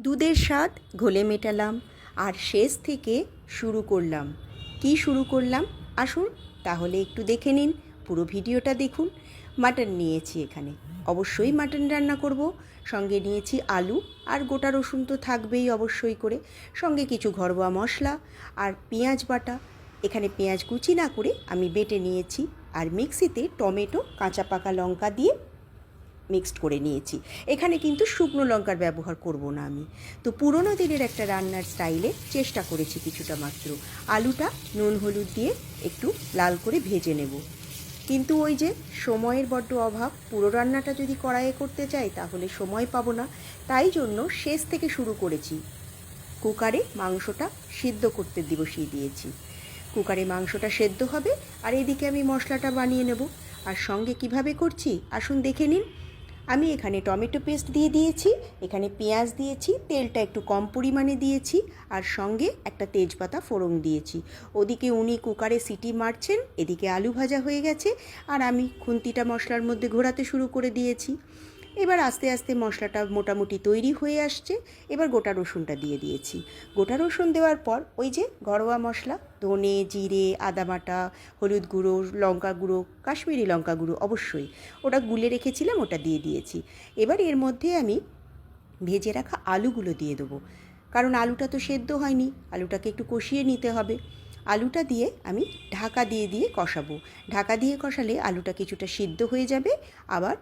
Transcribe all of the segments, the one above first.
দুধের স্বাদ ঘোলে মেটালাম আর শেষ থেকে শুরু করলাম। কি শুরু করলাম আসুন তাহলে একটু দেখে নিন, পুরো ভিডিওটা দেখুন। মাটন নিয়েছি এখানে, অবশ্যই মাটন রান্না করব। সঙ্গে নিয়েছি আলু আর গোটা রসুন তো থাকবেই অবশ্যই করে, সঙ্গে কিছু ঘরোয়া মশলা আর পেঁয়াজ বাটা। এখানে পেঁয়াজ কুচি না করে আমি বেটে নিয়েছি, আর মিক্সিতে টমেটো কাঁচা পাকা লঙ্কা দিয়ে মিক্সড করে নিয়েছি। এখানে কিন্তু শুকনো লঙ্কার ব্যবহার করব না আমি। তো পুরোনো দিনের একটা রান্নার স্টাইলে চেষ্টা করেছি কিছুটা মাত্র। আলুটা নুন হলুদ দিয়ে একটু লাল করে ভেজে নেব, কিন্তু ওই যে সময়ের বড্ড অভাব, পুরো রান্নাটা যদি কড়াইয়ে করতে চাই তাহলে সময় পাবো না। তাই জন্য শেষ থেকে শুরু করেছি। কুকারে মাংসটা সিদ্ধ করতে বসিয়ে দিয়েছি। কুকারে মাংসটা সেদ্ধ হবে আর এদিকে আমি মশলাটা বানিয়ে নেব। আর সঙ্গে কিভাবে করছি আসুন দেখে নিন। আমি এখানে টমেটো পেস্ট দিয়ে দিয়েছি, এখানে পেঁয়াজ দিয়েছি, তেলটা একটু কম পরিমাণে দিয়েছি, আর সঙ্গে একটা তেজপাতা ফোড়ন দিয়েছি। ওদিকে উনি কুকারে সিটি মারছেন, এদিকে আলু ভাজা হয়ে গেছে, আর আমি খুন্তিটা মশলার মধ্যে ঘোরাতে শুরু করে দিয়েছি। এবার আস্তে আস্তে মশলাটা মোটামুটি তৈরি হয়ে আসছে। এবার গোটা রসুনটা দিয়ে দিয়েছি। গোটা রসুন দেওয়ার পর ওই যে ঘরোয়া মশলা, ধনে জিরে আদা বাটা, হলুদ গুঁড়ো, লঙ্কা গুঁড়ো, কাশ্মীরি লঙ্কা গুঁড়ো অবশ্যই ওটা গুলে রেখেছিলাম, ওটা দিয়ে দিয়েছি। এবার এর মধ্যে আমি ভেজে রাখা আলুগুলো দিয়ে দেবো, কারণ আলুটা তো সেদ্ধ হয়নি, আলুটাকে একটু কষিয়ে নিতে হবে। আলুটা দিয়ে আমি ঢাকা দিয়ে দিয়ে কষাবো। ঢাকা দিয়ে কষালে আলুটা কিছুটা সিদ্ধ হয়ে যাবে, আবার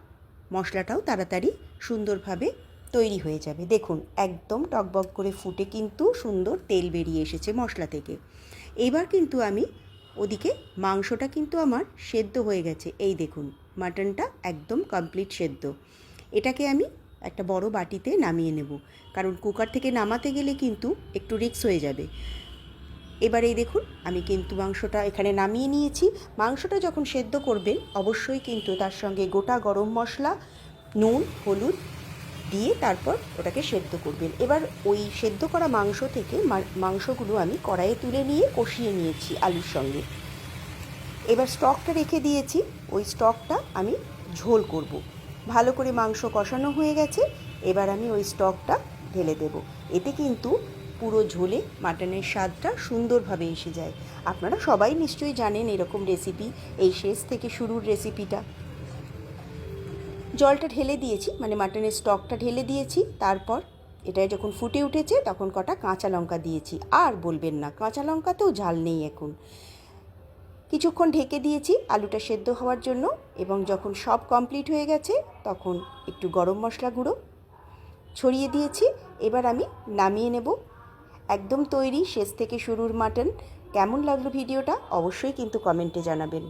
মশলাটাও তাড়াতাড়ি সুন্দরভাবে তৈরি হয়ে যাবে। দেখুন একদম টকবক করে ফুটে কিন্তু সুন্দর তেল বেরিয়ে এসেছে মশলা থেকে। এবার কিন্তু আমি ওদিকে মাংসটা কিন্তু আমার সেদ্ধ হয়ে গেছে, এই দেখুন মাটনটা একদম কমপ্লিট সেদ্ধ। এটাকে আমি একটা বড় বাটিতে নামিয়ে নেব, কারণ কুকার থেকে নামাতে গেলে কিন্তু একটু রিস্ক হয়ে যাবে। এবার এই দেখুন আমি কিন্তু মাংসটা এখানে নামিয়ে নিয়েছি। মাংসটা যখন সেদ্ধ করবেন অবশ্যই কিন্তু তার সঙ্গে গোটা গরম মশলা, নুন হলুদ দিয়ে তারপর ওটাকে সেদ্ধ করবেন। এবার ওই সেদ্ধ করা মাংস থেকে মাংসগুলো আমি কড়াইয়ে তুলে নিয়ে কষিয়ে নিয়েছি আলুর সঙ্গে। এবার স্টকটা রেখে দিয়েছি, ওই স্টকটা আমি ঝোল করব। ভালো করে মাংস কষানো হয়ে গেছে, এবার আমি ওই স্টকটা ঢেলে দেব। এতে কিন্তু পুরো ঝোলে মাটনের স্বাদটা সুন্দরভাবে এসে যায়। আপনারা সবাই নিশ্চয়ই জানেন এরকম রেসিপি, এই শেষ থেকে শুরুর রেসিপিটা। জলটা ঢেলে দিয়েছি, মানে মাটনের স্টকটা ঢেলে দিয়েছি। তারপর এটা যখন ফুটে উঠেছে তখন কটা কাঁচা লঙ্কা দিয়েছি। আর বলবেন না কাঁচা লঙ্কাতেও ঝাল নেই এখন। কিছুক্ষণ ঢেকে দিয়েছি আলুটা সেদ্ধ হওয়ার জন্য, এবং যখন সব কমপ্লিট হয়ে গেছে তখন একটু গরম মশলা গুঁড়ো ছড়িয়ে দিয়েছি। এবার আমি নামিয়ে নেব। একদম তৈরি শেষ থেকে শুরুর মাটন। কেমন লাগলো ভিডিওটা অবশ্যই কিন্তু কমেন্টে জানাবেন।